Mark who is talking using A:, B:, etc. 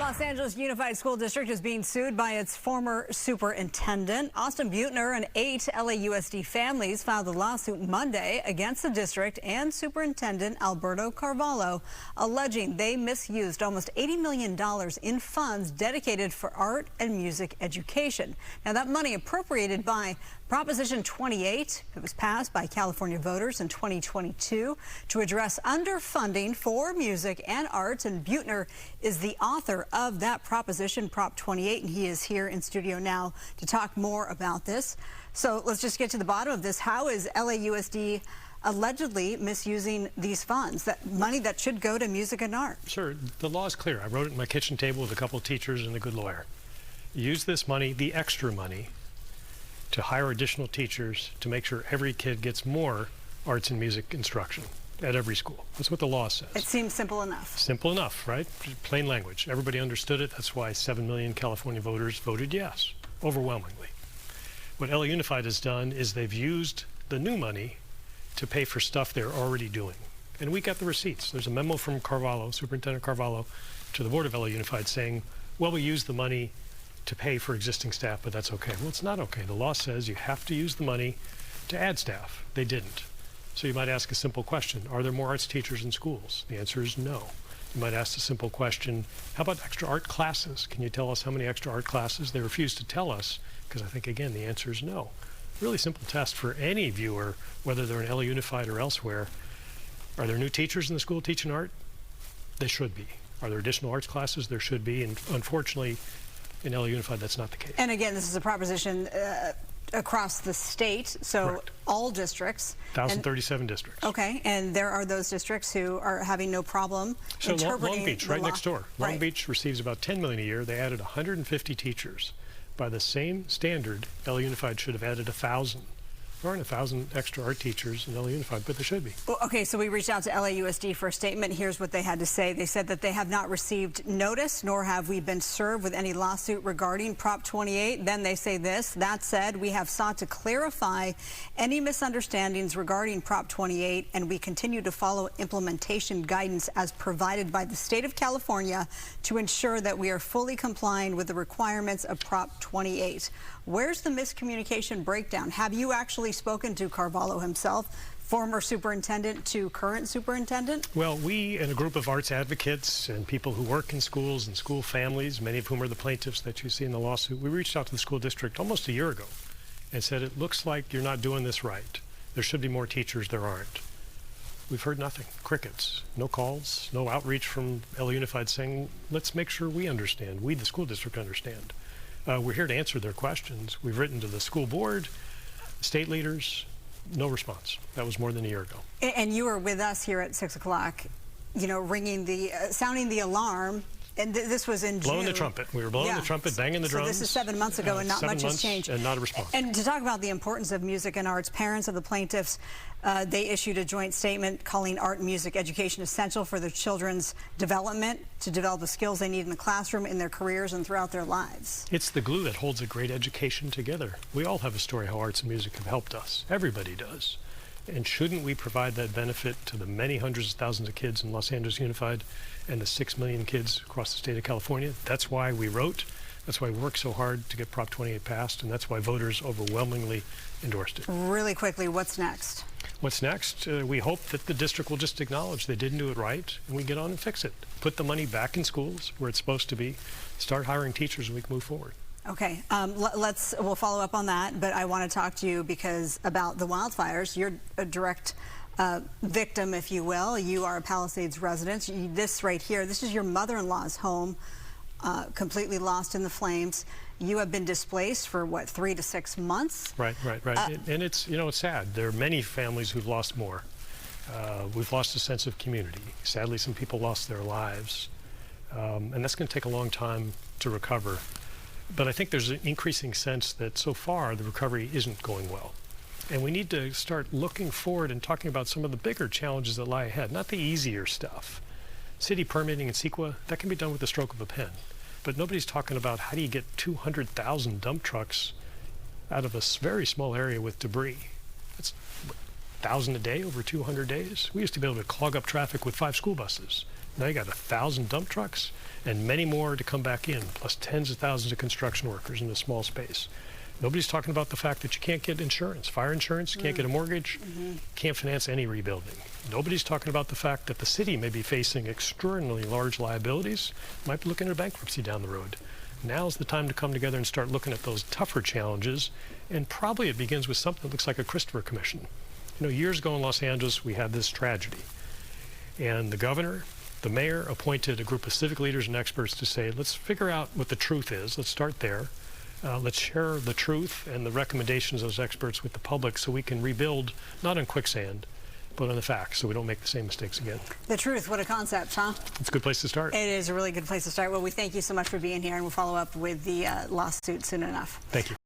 A: Los Angeles Unified School District is being sued by its former superintendent. Austin Buettner and 8 LAUSD families filed a lawsuit Monday against the district and Superintendent Alberto Carvalho, alleging they misused almost $80 million in funds dedicated for art and music education. Now, that money appropriated by Proposition 28, it was passed by California voters in 2022 to address underfunding for music and arts, and Buettner is the author of that proposition, Prop 28, and he is here in studio now to talk more about this. So let's just get to the bottom of this. How is LAUSD allegedly misusing these funds, that money that should go to music and art?
B: Sure, the law is clear. I wrote it at my kitchen table with a couple of teachers and a good lawyer. Use this money, the extra money, to hire additional teachers to make sure every kid gets more arts and music instruction at every school. That's what the law says.
A: It seems simple enough.
B: Simple enough, right? Plain language. Everybody understood it. That's why 7 million California voters voted yes, overwhelmingly. What LA Unified has done is they've used the new money to pay for stuff they're already doing. And we got the receipts. There's a memo from Carvalho, Superintendent Carvalho, to the board of LA Unified saying, well, we used the money to pay for existing staff, but that's okay. Well, it's not okay. The law says you have to use the money to add staff. They didn't. So you might ask a simple question. Are there more arts teachers in schools? The answer is no. You might ask a simple question. How about extra art classes? Can you tell us how many extra art classes? They refuse to tell us because I think, again, the answer is no. Really simple test for any viewer, whether they're in LA Unified or elsewhere. Are there new teachers in the school teaching art? They should be. Are there additional arts classes? There should be. And unfortunately, in LA Unified, that's not the case.
A: And again, this is a proposition across the state, so
B: correct.
A: All districts.
B: 1,037 districts.
A: Okay, and there are those districts who are having no problem interpreting
B: Long Beach,
A: the
B: right
A: law.
B: next door. Long Beach receives about $10 million a year. They added 150 teachers. By the same standard, LA Unified should have added 1,000. There aren't 1,000 extra art teachers in LA Unified, but there should be.
A: Well, okay, so we reached out to LAUSD for a statement. Here's what they had to say. They said that they have not received notice, nor have we been served with any lawsuit regarding Prop 28. Then they say this. That said, we have sought to clarify any misunderstandings regarding Prop 28, and we continue to follow implementation guidance as provided by the state of California to ensure that we are fully complying with the requirements of Prop 28. Where's the miscommunication breakdown? Have you actually spoken to Carvalho himself, former superintendent to current superintendent?
B: Well, we and a group of arts advocates and people who work in schools and school families, many of whom are the plaintiffs that you see in the lawsuit, we reached out to the school district almost a year ago and said, it looks like you're not doing this right. There should be more teachers, there aren't. We've heard nothing, crickets, no calls, no outreach from LA Unified saying, let's make sure we understand, we the school district understand. We're here to answer their questions. We've written to the school board, state leaders, no response. That was more than a year ago. And
A: you were with us here at 6 o'clock, you know, sounding the alarm. And this was in June.
B: Blowing the trumpet. We were blowing the trumpet, banging the drums.
A: So this is 7 months ago, and not much has changed.
B: And not a response.
A: And to talk about the importance of music and arts, parents of the plaintiffs, they issued a joint statement calling art and music education essential for their children's development, to develop the skills they need in the classroom, in their careers, and throughout their lives.
B: It's the glue that holds a great education together. We all have a story how arts and music have helped us. Everybody does. And shouldn't we provide that benefit to the many hundreds of thousands of kids in Los Angeles Unified and the 6 million kids across the state of California? That's why we wrote, that's why we worked so hard to get Prop 28 passed, and that's why voters overwhelmingly endorsed it.
A: Really quickly, what's next?
B: What's next? We hope that the district will just acknowledge they didn't do it right, and we get on and fix it. Put the money back in schools where it's supposed to be. Start hiring teachers and we can move forward.
A: Okay, we'll follow up on that, but I want to talk to you because about the wildfires. You're a direct victim, if you will. You are a Palisades resident. This right here, this is your mother-in-law's home, completely lost in the flames. You have been displaced for what, 3 to 6 months?
B: Right. And it's, you know, it's sad. There are many families who've lost more. We've lost a sense of community. Sadly, some people lost their lives, and that's going to take a long time to recover. But I think there's an increasing sense that so far the recovery isn't going well. And we need to start looking forward and talking about some of the bigger challenges that lie ahead, not the easier stuff. City permitting in CEQA, that can be done with the stroke of a pen. But nobody's talking about how do you get 200,000 dump trucks out of a very small area with debris. That's 1,000 a day over 200 days. We used to be able to clog up traffic with 5 school buses. Now you got 1,000 dump trucks and many more to come back in, plus tens of thousands of construction workers in a small space. Nobody's talking about the fact that you can't get insurance, fire insurance, can't get a mortgage, can't finance any rebuilding. Nobody's talking about the fact that the city may be facing extraordinarily large liabilities, might be looking at a bankruptcy down the road. Now's the time to come together and start looking at those tougher challenges, and probably it begins with something that looks like a Christopher Commission. You know, years ago in Los Angeles, we had this tragedy, and the governor, the mayor appointed a group of civic leaders and experts to say, let's figure out what the truth is. Let's start there. Let's share the truth and the recommendations of those experts with the public so we can rebuild, not on quicksand, but on the facts, so we don't make the same mistakes again.
A: The truth, what a concept, huh?
B: It's a good place to start.
A: It is a really good place to start. Well, we thank you so much for being here, and we'll follow up with the lawsuit soon enough.
B: Thank you.